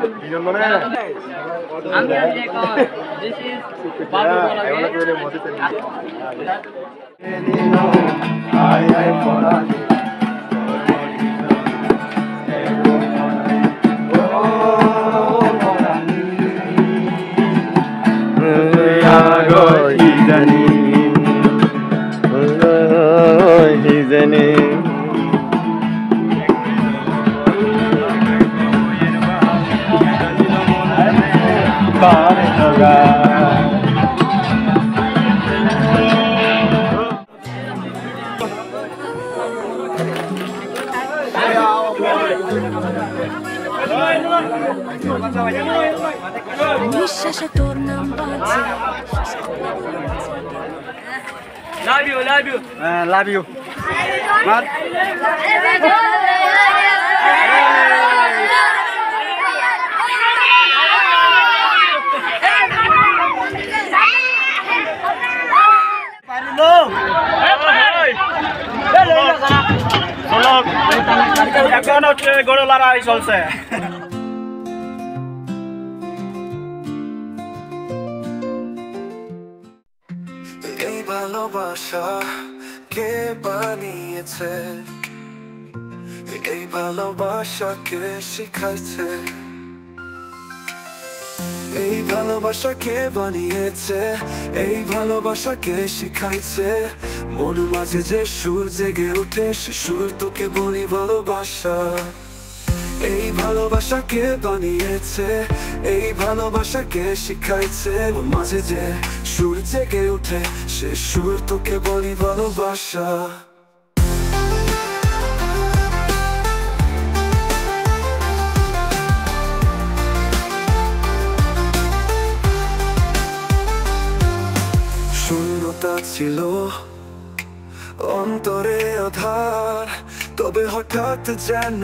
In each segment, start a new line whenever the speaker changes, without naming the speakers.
This is Babu
Nischasche torna pazzi.
Love you, love you.
Love you. What?
লড়াই চলছে।
এই ভালোবাসা কে বানিয়েছে, এই ভালোবাসা কে শিখাইছে, এই ভালোবাসা কে বানিয়েছে, এই ভালোবাসা কে শিখাইছে, মন মাঝে যে সুর জেগে উঠে সে সুর তোকে বলি ভালোবাসা। এই ভালোবাসা কে বানিয়েছে, এই ভালোবাসা কে শিখাইছে, মন মাঝে যে সুর জেগে উঠে সে সুর তোকে বলি ভালোবাসা। শূন্যতা ছিল অন্তরে আধার, তবে হঠাৎ যেন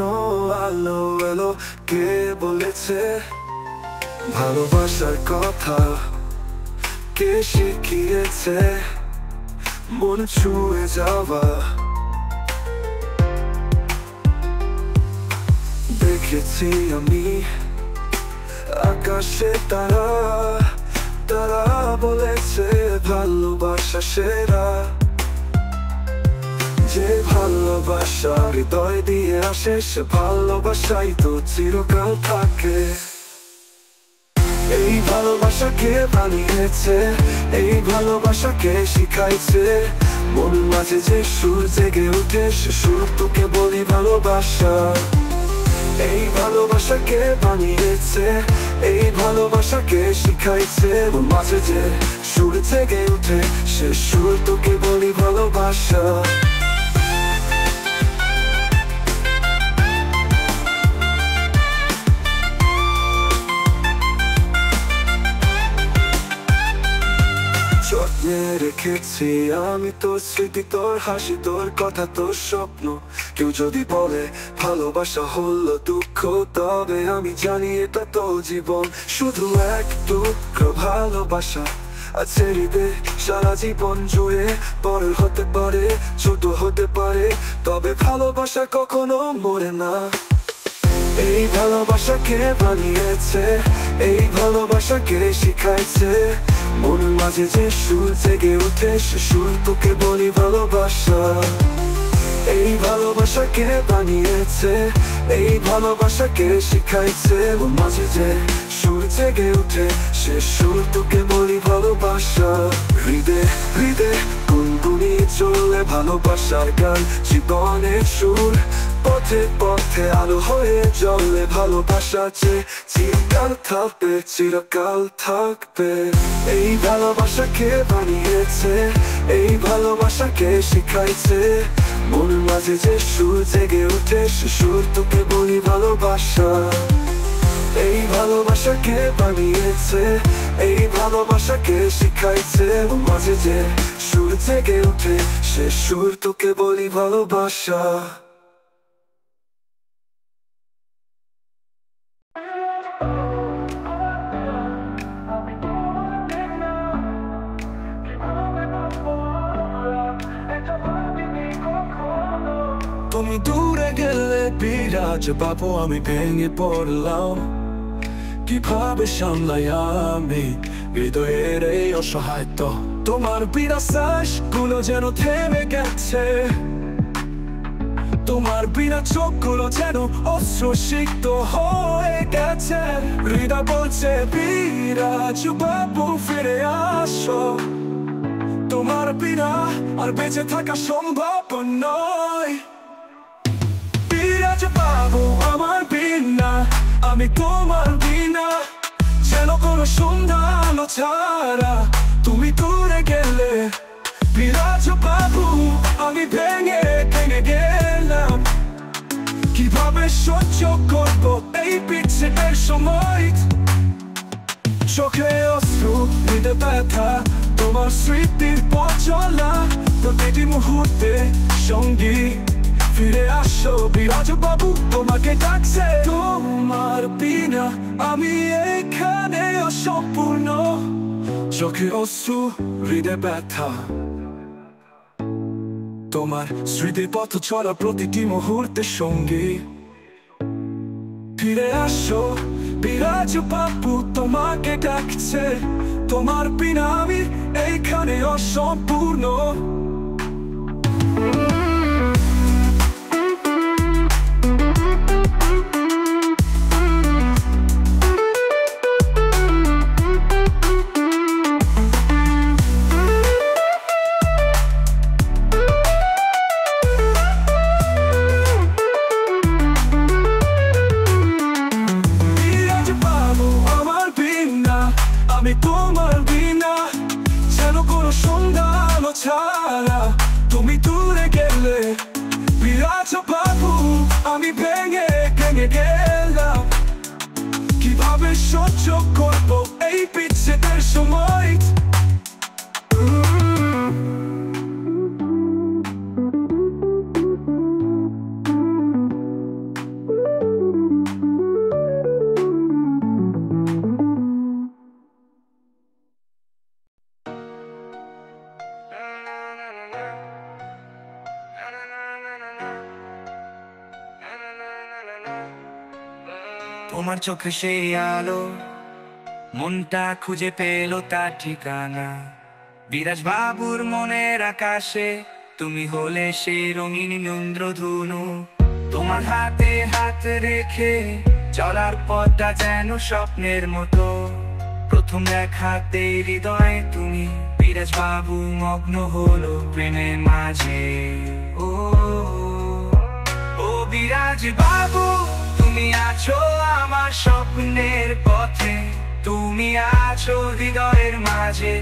আলো এলো। কে বলেছে ভালোবাসার কথা, কে শিখিয়েছে মন ছুঁয়ে যাওয়া। দেখেছি আমি আকাশে তারা, তারা বলেছে ভালোবাসা সেরা। যে ভালোবাসা হৃদয় দিয়ে আসে সে ভালোবাসাই তো চিরকাল থাকে। এই ভালোবাসা কে বানিয়েছে, এই ভালোবাসা কে শিখাইছে, মন মাঝে যে সুর জেগে উঠে সে সুর তোকে বলি ভালোবাসা। এই ভালোবাসা কে বানিয়েছে, এই ভালোবাসা কে শিখাইছে, মন মাঝে যে সুর জেগে উঠে সে সুর তোকে বলি ভালোবাসা। যত্নে রেখেছি আমি তোর স্মৃতি, তোর হাসি, তোর কথা, তোর স্বপ্ন। কেউ যদি বলে ভালোবাসা হলো দুঃখ, তবে আমি জানি এটা তো জীবন। শুধু এক টুকরো ভালোবাসা আছে হৃদয়ে সারা জীবন জুড়ে। বড় হতে পারে, ছোট হতে পারে, তবে ভালোবাসা কখনো মরে না। এই ভালোবাসা কে বানিয়েছে, এই ভালোবাসা কে শিখাইছে, মন মাঝে যে সুর জেগে উঠে সে সুর তোকে বলি ভালোবাসা। এই ভালোবাসা কে বানিয়েছে, এই ভালোবাসা কে শিখাইছে, মন মাঝে যে সুর জেগে উঠে সে সুর তোকে বলি ভালোবাসা। হৃদয়ে হৃদয়ে গুনগুনিয়ে চলে ভালোবাসার গান, জীবনের সুর পথে পথে আলো হয়ে জ্বলে ভালোবাসা যে চিরকাল থাকবে, চিরকাল থাকবে। এই ভালোবাসা কে বানিয়েছে, এই ভালোবাসা কে শিখাইছে, মন মাঝে যে সুর জেগে উঠে সে সুর তোকে বলি ভালোবাসা। এই ভালোবাসা কে বানিয়েছে, এই ভালোবাসা কে শিখাইছে, মন মাঝে যে সুর জেগে উঠে সে সুর তোকে বলি ভালোবাসা। তুমি দূরে গেলে বিরাজ বাবু আমি ভেঙে পড়লাম। কিভাবে সামলাই আমি হৃদয়ের এই অসহায়ত্ব তোমার বিরাশ্বাস গুলো যেন থেমে গেছে তোমার বিনা চোখগুলো যেন অশ্রুসিক্ত হয়ে গেছে হৃদয় বলছে বিরাজ বাবু ফিরে আসো তোমার বিনা আর বেঁচে থাকা সম্ভব নয় বিরাজ বাবু আমার বিনা আমি তোমার বিনা যেন কোনো সন্ধ্যা আলো ছাড়া তুমি দূরে গেলে বিরাজ বাবু আমি ভেঙে ভেঙে গেলাম কিভাবে সহ্য করবো এই বিচ্ছেদের সময় চোখে অশ্রু হৃদয়ে ব্যথা তোমার স্মৃতির পথ চলা প্রতিটি মুহূর্তে সঙ্গী ফিরে আসো বিরাজ বাবু তোমাকে ডাকছে তোমার বিনা আমি এখানে অসম্পূর্ণ চোখে অশ্রু হৃদয়ে ব্যথা তোমার স্মৃতির পথ চলা প্রতিটি মুহূর্তে সঙ্গী ফিরে আসো বিরাজ বাবু তোমাকে ডাকছে তোমার বিনা আমি এইখানে অসম্পূর্ণ আমি তোমার বিনা যেন কোনো সন্ধ্যা আলো ছাড়া তুমি দূরে গেলে বিরাজ বাবু আমি ভেঙে ভেঙে গেলাম কিভাবে সহ্য করবো এই বিচ্ছেদের সময়
তোমার চোখে সেই আলো মনটা খুঁজে পেল তার ঠিকানা বিরাজ বাবুর মনের আকাশে তুমি হলে সেই রঙিন ইন্দ্রধনু তোমার হাতে হাত রেখে চলার পথটা যেন স্বপ্নের মতো প্রথম দেখাতে হৃদয়ে তুমি বিরাজ বাবু মগ্ন হলো প্রেমের মাঝে ও ও বিরাজ বাবু তুমি আছো আমার স্বপ্নের পথে তুমি আছো হৃদয়ের মাঝে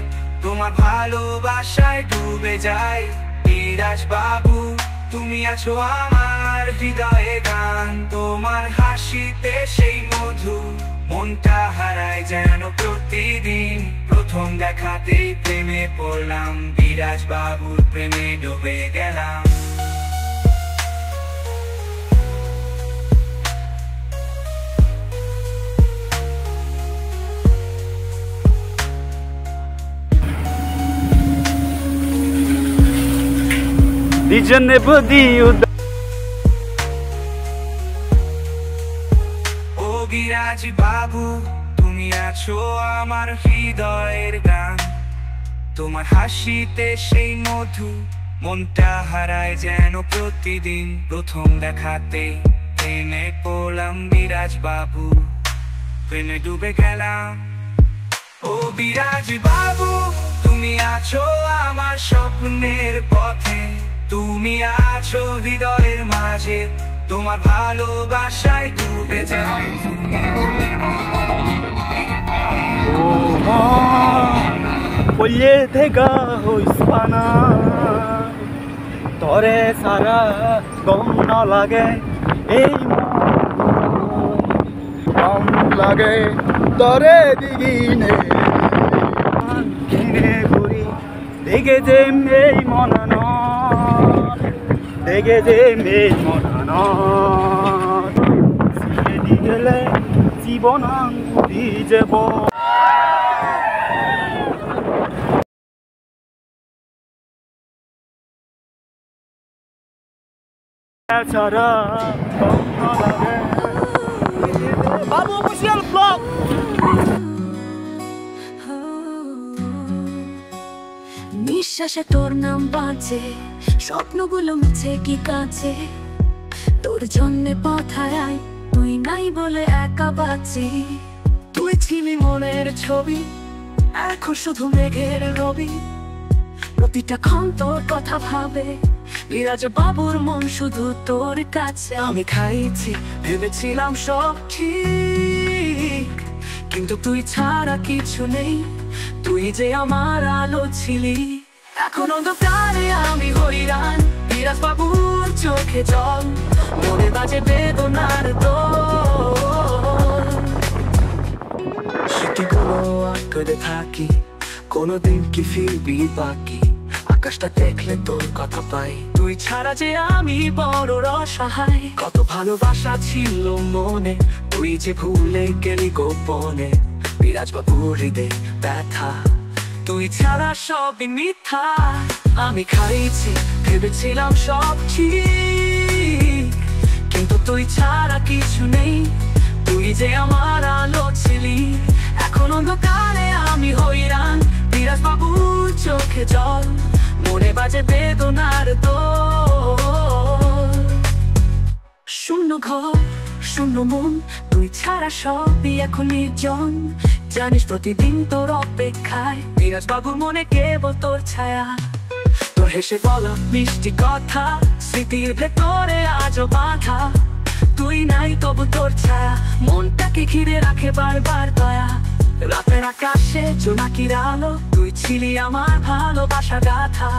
তোমার ভালোবাসায় ডুবে যাই বিরাজ বাবু তুমি আছো আমার হৃদয়ে গান তোমার হাসিতে সেই মধু মনটা হারায় যেন প্রতিদিন প্রথম দেখাতেই প্রেমে পড়লাম বিরাজ বাবুর প্রেমে ডুবে গেলাম ও বিরাজ বাবু তুমি আছো আমার হৃদয়ের গান তোমার হাসিতে সেই মধু মনটা হারায় যেন প্রতিদিন প্রথম দেখাতে প্রেমে পড়লাম বিরাজ বাবু প্রেমে ডুবে গেলাম ও বিরাজ বাবু তুমি আছো আমার স্বপ্নের পথে তুমি আছো হৃদয়ের মাঝে তোমার ভালোবাসায় ডুবে যাই
থেকে হইসপানা তরে সারা গম না লাগে এই গম লাগে তরে দিগিনে ঘিরে ঘুরি দেখে যে এই মনন দেখে যে এই মনন গেলে জীবন ঘুরি যাব ছাড়া বাবু অফিসিয়াল ব্লগ।
নিঃশ্বাসে তোর নাম বাজে, স্বপ্নগুলো মিছে কি কাছে, তোর জন্যে পথ হারাই, তুই নাই বলে একা বাঁচি।
তুই ছিলি মনের ছবি, এখন শুধু মেঘের রবি,
প্রতিটা ক্ষণ তোর কথা ভাবে, বিরাজ বাবুর মন শুধু তোর কাছে।
আমি খাইছি ভেবেছিলাম সব ঠিক, কিন্তু তুই ছাড়া কিছু নেই, তুই যে আমার আলো ছিলি। এখন অন্ধকারে আমি হইরান, বিরাজ বাবুর চোখে জল, মনে বাজে বেদনার দোল। স্মৃতিগুলো আটকে থাকি, কোনোদিন কি ফিরবি বাকি, আকাশটা দেখলে তোর কথা পাই, তুই ছাড়া যে আমি বড় অসহায়। কত ভালোবাসা ছিল মনে, তুই যে ভুলে গেলি গোপনে, বিরাজ বাবুর হৃদয়ে ব্যথা, তুই ছাড়া সবই মিথ্যা। আমি খাইছি ভেবেছিলাম সব ঠিক, কিন্তু তুই ছাড়া কিছু নেই, তুই যে আমার আলো ছিলি। এখন অন্ধকারে আমি হইরান, বিরাজ বাবুর চোখে জল, মনে বাজে বেদনার দোল। শূন্য ঘর শূন্য মন, তুই ছাড়া সবই এখন নির্জন, জানিস প্রতিদিন তোর অপেক্ষায়, বিরাজ বাবুর মনে কেবল তোর ছায়া। তোর হেসে বলা মিষ্টি কথা, স্মৃতির ভেতরে আজও বাঁধা, তুই নাই তবু তোর ছায়া মনটাকে ঘিরে রাখে বারবার দয়া। রাতের আকাশে জোনাকির আলো, তুই ছিলি আমার ভালোবাসা গাথা,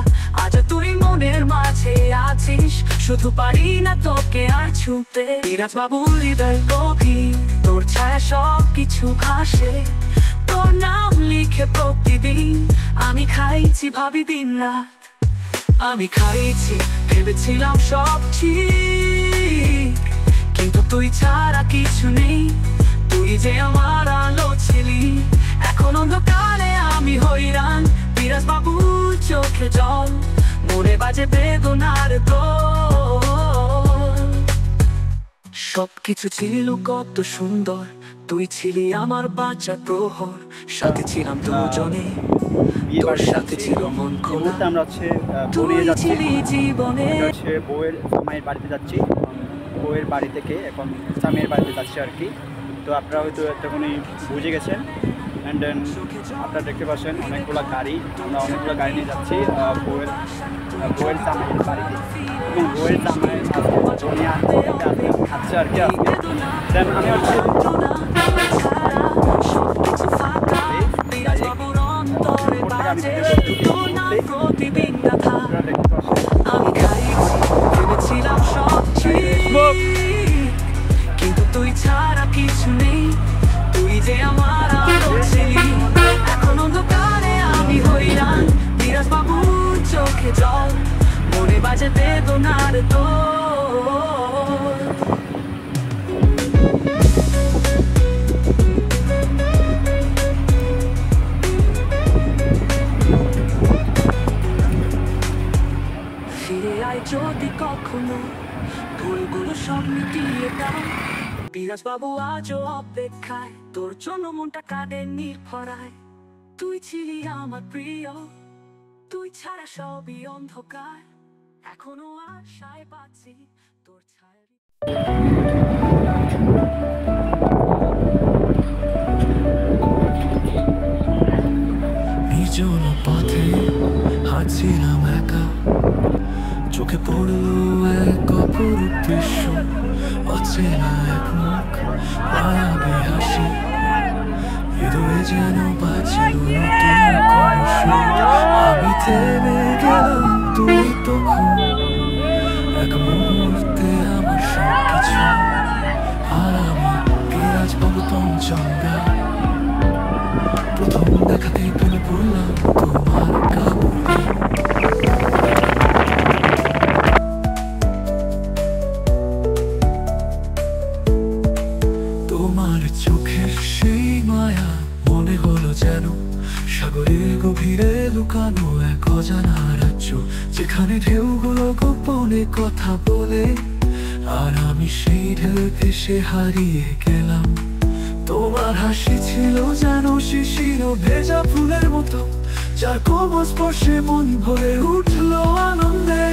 আজ তুই মনের মাঝে আছিস, শুধু পারি না তোকে আর ছুঁতে। বিরাজ বাবুর হৃদয় গভীর, তোর ছায়া সব কিছু ভাসে, তোর নাম লিখে প্রতিদিন আমি খাইছি ভাবি দিন রাত। আমি খাইছি ভেবেছিলাম সব ঠিক, কিন্তু তুই ছাড়া কিছু নেই, তুই যে আমার আলো ছিলি। এখন অন্ধকারে আমি হইরান, বিরাজ বাবুর চোখে জল, মনে বাজে বেদনার দোল। সবকিছু ছিল কত সুন্দর, তুই ছিলি আমার বাঁচার প্রহর, সাথে ছিলাম দুজনে, তোর সাথে ছিল মন খোলা।
আমরা হচ্ছে
তুই ছিলি জীবনে।
হচ্ছে বউয়ের জামাইয়ের বাড়িতে যাচ্ছি, বউয়ের বাড়ি থেকে এখন স্বামীর বাড়িতে যাচ্ছি আর কি। তো আপনারা হয়তো এতক্ষণই বুঝে গেছেন। অ্যান্ড দেন আপনারা দেখতে পাচ্ছেন অনেকগুলো গাড়ি, আমরা অনেকগুলো গাড়ি নিয়ে যাচ্ছি বউয়ের জামাইয়ের বাড়িতে, এবং বউয়ের জামাইয়ের আচ্ছা আর কি আজকে। দেন আমি হচ্ছে
আমি খাইছি ভেবেছিলাম সব ঠিক, কিন্তু তুই ছাড়া কিছু নেই, তুই যে আমার আলো ছিলি। এখন অন্ধকারে আমি হইরান, বিরাজ বাবুর চোখে জল, মনে বাজে বেদনার দোল। ফিরে আয় যদি কখনো, ভুলগুলো সব মিটিয়ে দাও, বিরাজ বাবু আজও অপেক্ষায়, তোর জন্য মনটা কাঁদে নির্ভরায়। তুই ছিলি আমার প্রিয়, তুই ছাড়া সবই অন্ধকার, এখনো আশায় বাঁচি তোর ছায়া। নির্জন পথে হাঁটছিলাম একা, চোখে পড়লো এক অপরূপ দৃশ্য, অচেনা এক মুখ, মায়াবী হাসি, হৃদয়ে যেন বাজল নতুন কোনো সুর। আমি থেমে গেলাম, তুই তখন এক মুহূর্তে আমার সবকিছু, আর আমি বিরাজ বাবু চঞ্চঙ্গা। প্রথম দেখাতেই প্রেমে পড়লাম তোমার কাবুলে। তোমার চোখের সেই মায়া মনে হলো যেন সাগরের গভীরে লুকানো এক অজানা রাজ্য, যেখানে ঢেউগুলো গোপনে কথা বলে, আর আমি সেই ঢেউ ভেসে হারিয়ে গেলাম।
হাসি ছিল যেন শিশির ভেজা ফুলের মতো, যার কোমল স্পর্শে মন ভরে উঠলো আনন্দে।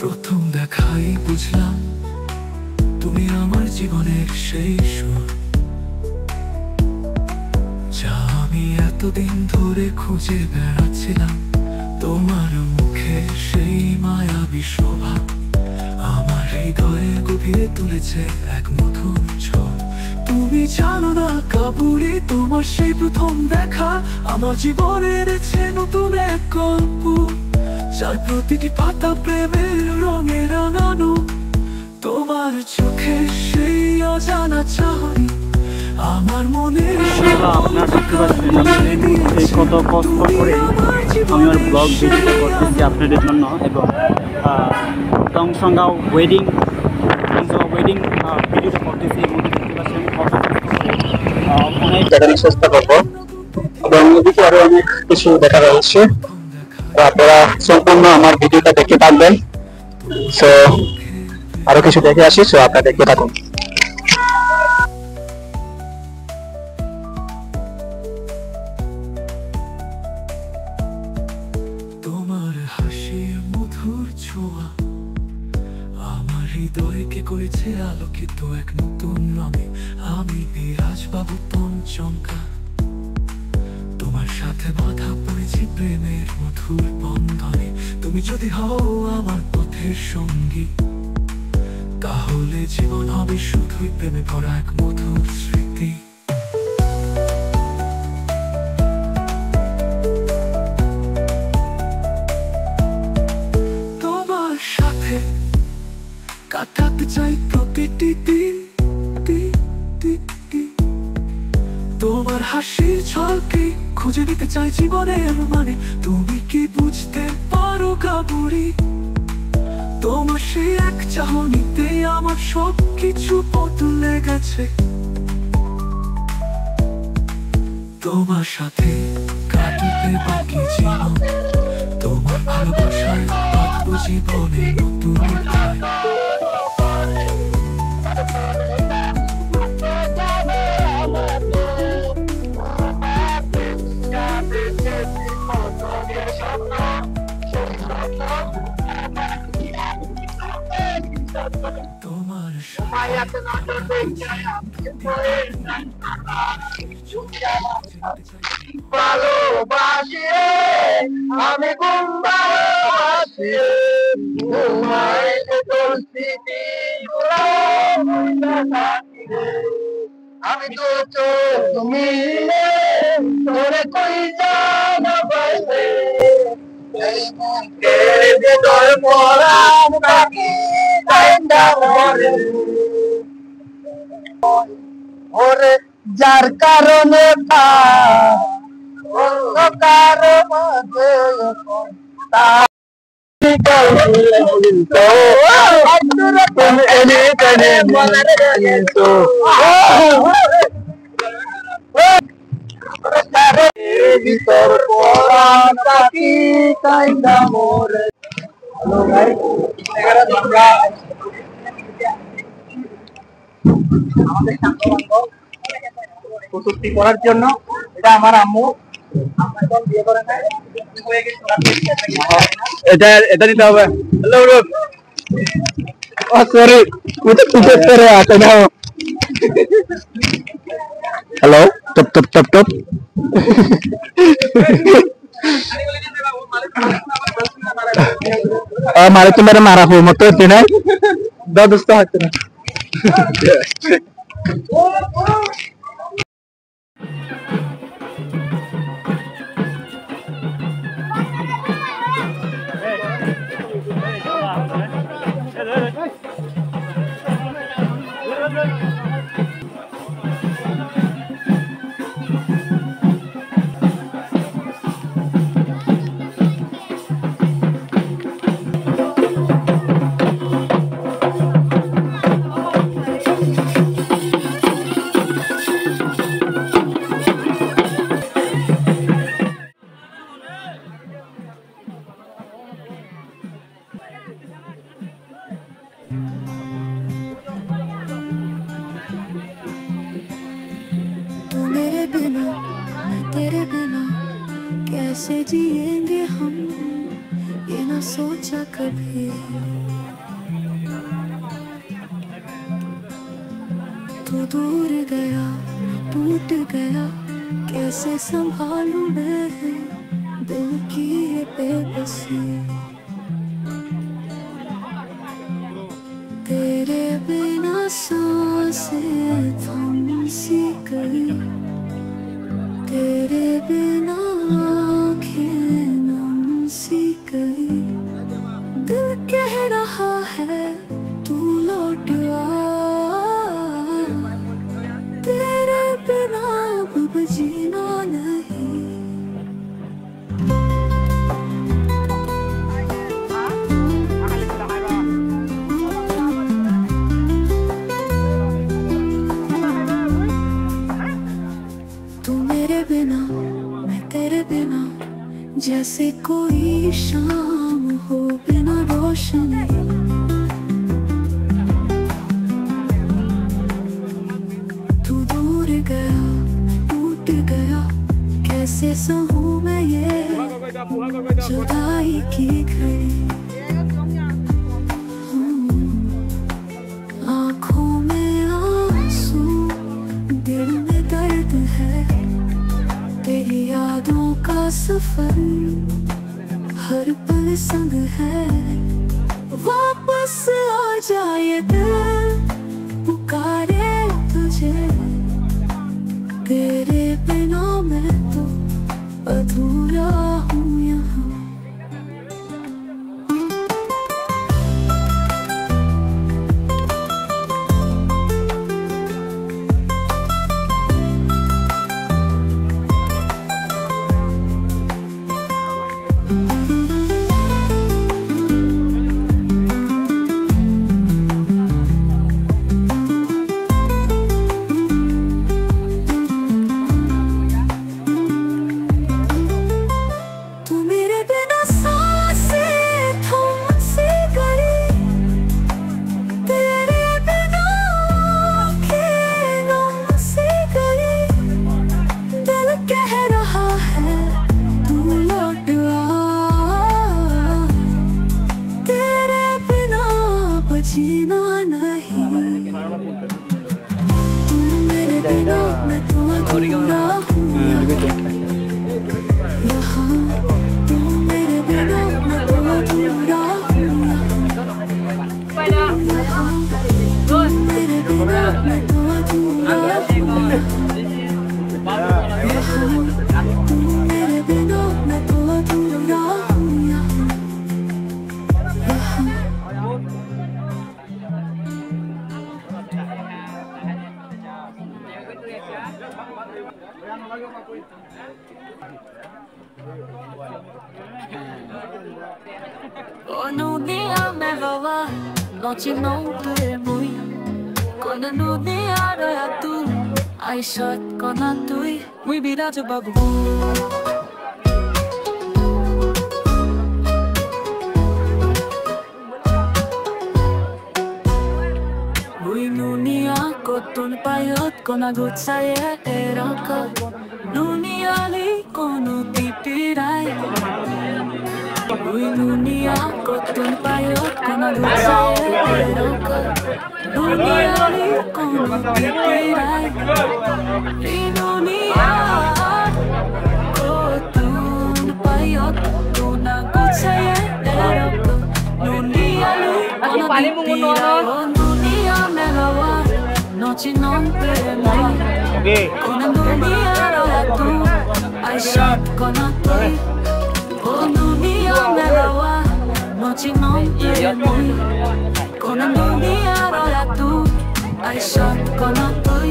প্রথম দেখাই বুঝলাম তুমি আমার জীবনের সেই সুর, যা আমি এতদিন ধরে খুঁজে বেড়াচ্ছিলাম। তোমার মুখে সেই মায়াবী শোভা আমার হৃদয়ে গভীরে তুলেছে এক মধুর ছোঁয়া। তুমি জানো না কাবুলি, তোমার সেই প্রথম দেখা আমার জীবনে এনেছে নতুন এক গল্প, যার প্রতিটি পাতা প্রেমের রঙে রাঙানো। তোমার চোখে সেই অজানা চাহনি আমার মনে
আপনারা দেখতে পাচ্ছেন এই মুহূর্তে কত কষ্ট করে আমি আমার ব্লগ ভিডিও করতেছি আপনাদের জন্য। এবং টংসঙ্গাও ওয়েডিং ভিডিওটা করতেছি। এই মুহূর্তে দেখতে পাচ্ছেন কত অনেক দেখানোর চেষ্টা করবো এবং এদিকে আরো অনেক কিছু দেখা যাচ্ছে। আপনারা সম্পূর্ণ আমার ভিডিওটা দেখতে থাকবেন। সো আরো কিছু দেখে আসি, সো আপনারা দেখতে থাকুন।
তোমার হাসির মধুর ছোঁয়া আমার হৃদয়কে করেছে আলোকিত এক নতুন রঙে। আমি বিরাজ বাবু পঞ্চমকা, তোমার সাথে বাধা পড়েছি প্রেমের মধুর বন্ধনে। তুমি যদি হও আমার পথের সঙ্গী, তাহলে জীবন হবে শুধুই প্রেমে ভরা এক মধুর স্মৃতি। তোমার সাথে কাটাতে চাই প্রতিটি দিন, তোমার হাসির ঝলকে খুঁজে নিতে চাই জীবনের মানে। তুমি কি বুঝতে পারো কাবুরি, তোমার সেই এক চাহনিতে আমার সব কিছু বদলে গেছে। তোমার সাথে কাটাতে বাকি জীবন, তোমার ভালোবাসায় বাঁধবো জীবনে নতুন অধ্যায়। তোমার
ভালোবাসি আমি খুব ভালোবাসি তোমায়, তোর স্মৃতি আমি তো তুমি তোরে কই জানা পাইলে এই বুকের ভেতর পরাণ পাখি তাইন্দা মরে ওরে, যার কারণে অন্ধকার মাঝে ভিতর পরাণ পাখি তাইন্দা মরে। আমাদের প্রস্তুতি করার জন্য এটা আমার আম্মু বিয়ে করে নেয়,
এটা দিতে হবে। সরি করে আসে না। Hello, top top top top. मारे तो मेरा मारा हो मत तो ना दो दोस्तों हाथ ना
सोचा कभी तू दूर गया टूट गया कैसे संभालूं मैं दिल की ये बेबसी तेरे बिना सांसें थम सी गई तेरे बिना आँखें नम सी गई दिल कह रहा है तू लौट आ तेरे बिना अब जीना नहीं तू मेरे बिना मैं तेरे बिना जैसे कोई शाम हो बिना रोशनी तू दूर गया टूट गया कैसे सहूं मैं ये जुदाई की घड़ी आँखों में आंसू दिल में दर्द है तेरी यादों का सफर हर पल संग है वापस आ जाए दिल पुकारे तुझे तेरे बिना मैं तो अधूरा हूँ यहाँ जीना नहीं तू मेरे बिना मैं तो अधूरा हूँ यहाँ तू मेरे बिना मैं तो अधूरा हूँ यहाँ तू मेरे बिना मैं तो अधूरा हूँ यहाँ तू मेरे बिना मैं तो अधूरा हूँ Quando dia me va, noche não te muito. Quando no dia era tu, ai shot con a tu, we be that to babu. Kotun payot kona gutsaye eraka Nuniali kono tipirai Nunia kotun payot kona gutsaye eraka Nuniali kono tipirai Nunia kotun payot kona gutsaye eraka Nuniali kono tipirai Nunia megawa Noche non per me Con la dunia era tu I shot con a toi Con dunia me la va Noche non per me Con la dunia era tu I shot con a toi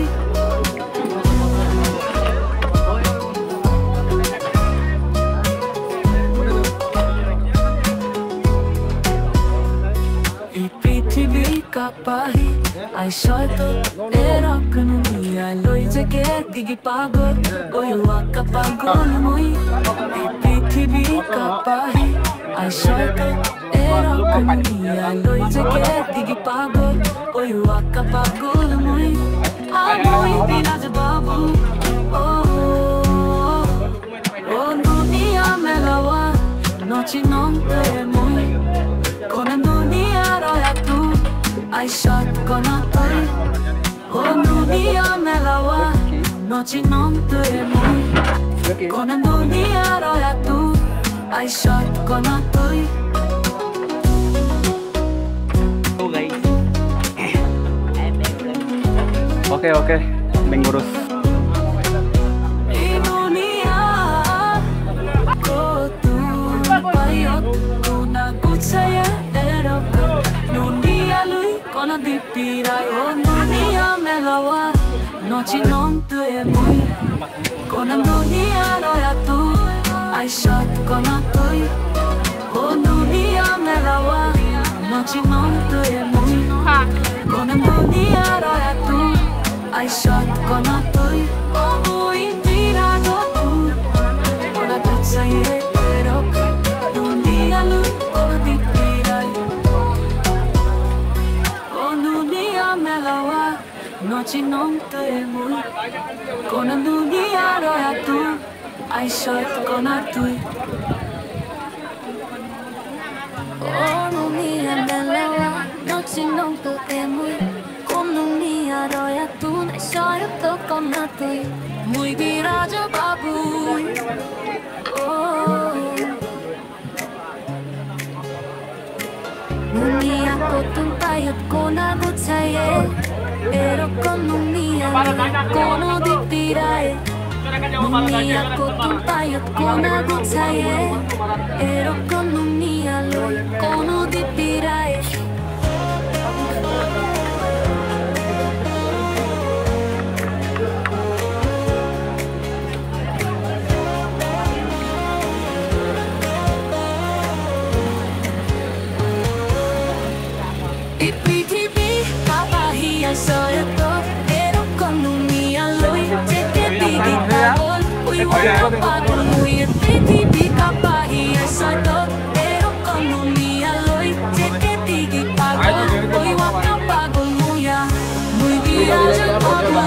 Il PTV kapahi I shot era kanunia loize ke digi pagod oyo akapagol moi PTV kapahi I shot era kanunia loize ke digi pagod oyo akapagol moi amoi binaz babu oh dunia me la va noche non te moi নচি নন্তরে মই কোন দুনিয়ার তু আইসত কোন তুই
Oke, mengurus.
Kono dipirai o dunia melawa Noci non tu e mui Kono dunia roya tu Ai shot kono tui O dunia melawa Noci non tu e mui Kono dunia roya tu Ai shot kono tui O mui tira do tu Kono tutsa ye pero Dunia lui kono dipirai Melawa, noci non te mui Con dunia roya tu Ai shot con tui
Oh dunia melawa Noci non te mui Con dunia roya tu Ai shot con tui
Muy dirajo babu Oh
Dunia ko tumpayat ko na butsaye Pero con dunia ko no dipiraye Dunia ko tumpayat ko na butsaye Pero con dunia ko no dipiraye
Soy todo, pero con dunia lui Che pigi pagol, ui pagol Muy pigi kapahi Soy todo, pero con dunia lui Che pigi pagol, ui pagol Muya, muy viaje pagol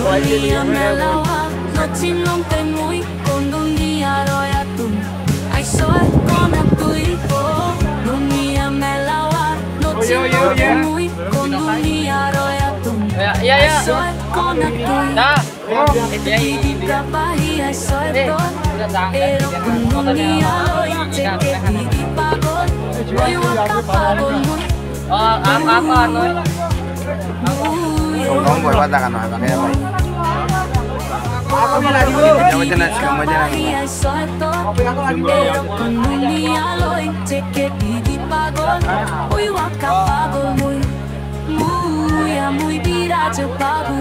Dunia melawa, noci non te mui Con dunia roya tu Ai soy con tui oh dunia melawa noci non te mui Con dunia roya tu Ai soy con tui Pigi kapahi ai soy todo Pero con dunia loy Che pigi pagol Oi waka pagol muy
Không phải bắt ra nói cái này. Jangan jelas kamu jangan.
Oi waka pagol muya, muy viaje babu.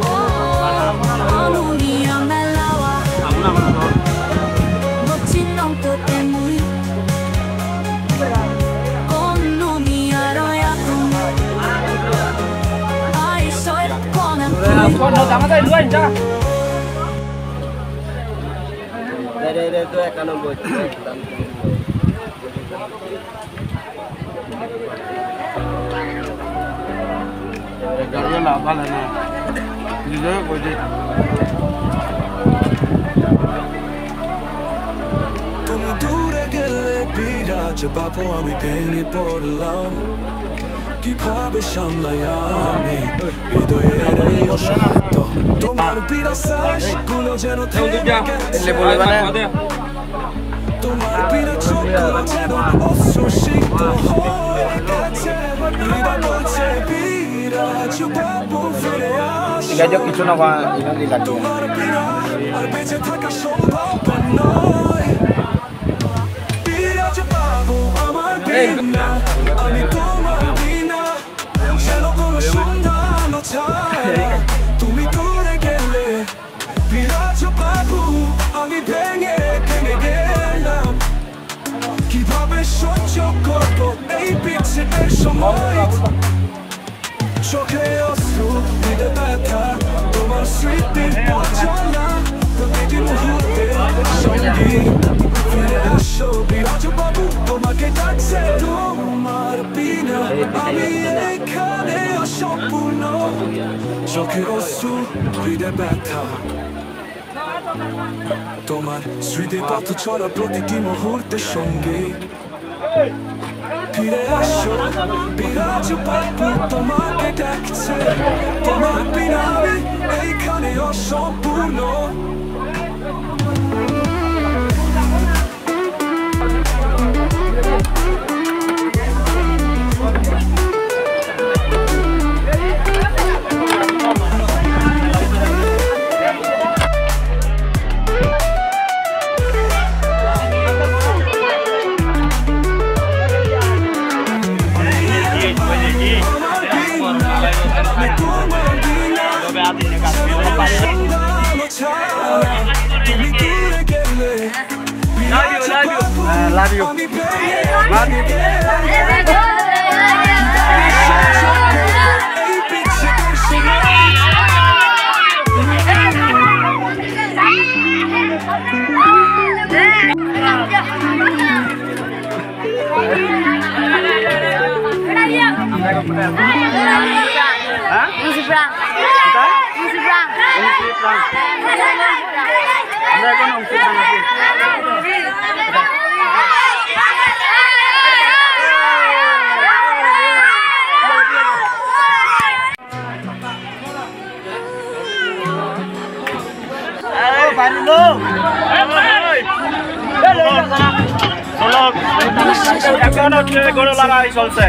Oh, dunia melawa, noci non te mui. Con dunia roya tu, ai soy con
Con nó tắm cái lưới ra.
Đây tôi ăn nó bột.
Carga la bala na. Dilo ko di.
তুমি দূরে গেলে বিরাজ বাবু আমি ভেঙে পড়লাম কিভাবে সামলাই আমি হৃদয়ের এই অশান্ত তোমার বিরাশ্বাস গুলো যেন থেমে গেছে তোমার বিরাজ চোখগুলো যেন অশ্রুসিক্ত হয়ে গেছে হৃদয় বলছে বিরাজ বাবু ফিরে আসো
Diajak কিছু না এটা দি লাগবে
তোমার বিনা আর বেঁচে থাকা সম্ভব নয় বিরাজ বাবু আমার বিনা আমি তোমার বিনা যেন কোনো সন্ধান ছাড়া তুমি দূরে গেলে বিরাজ বাবু আমি ভেঙে গেলাম কিভাবে সহ্য করবো এই বিচ্ছেদের সময় চোখে অশ্রু হৃদয়ে ব্যথা তোমার স্মৃতির পথ চলা প্রতিটি মুহূর্তে সঙ্গী ফিরে আসো বিরাজ বাবু তোমাকে ডাকছে তোমার বিনা আমি এখানে অসম্পূর্ণ চোখে অশ্রু হৃদয় ব্যথা তোমার স্মৃতির পথ চলা প্রতিটি মুহূর্তের সঙ্গে ফিরে আসো বিরাজ বাবু তোমাকে ডাকছে তোমার বিনা আমি এইখানে অসম্পূর্ণ
Love you. Love you.
এখন হচ্ছে গরু লড়াই চলছে।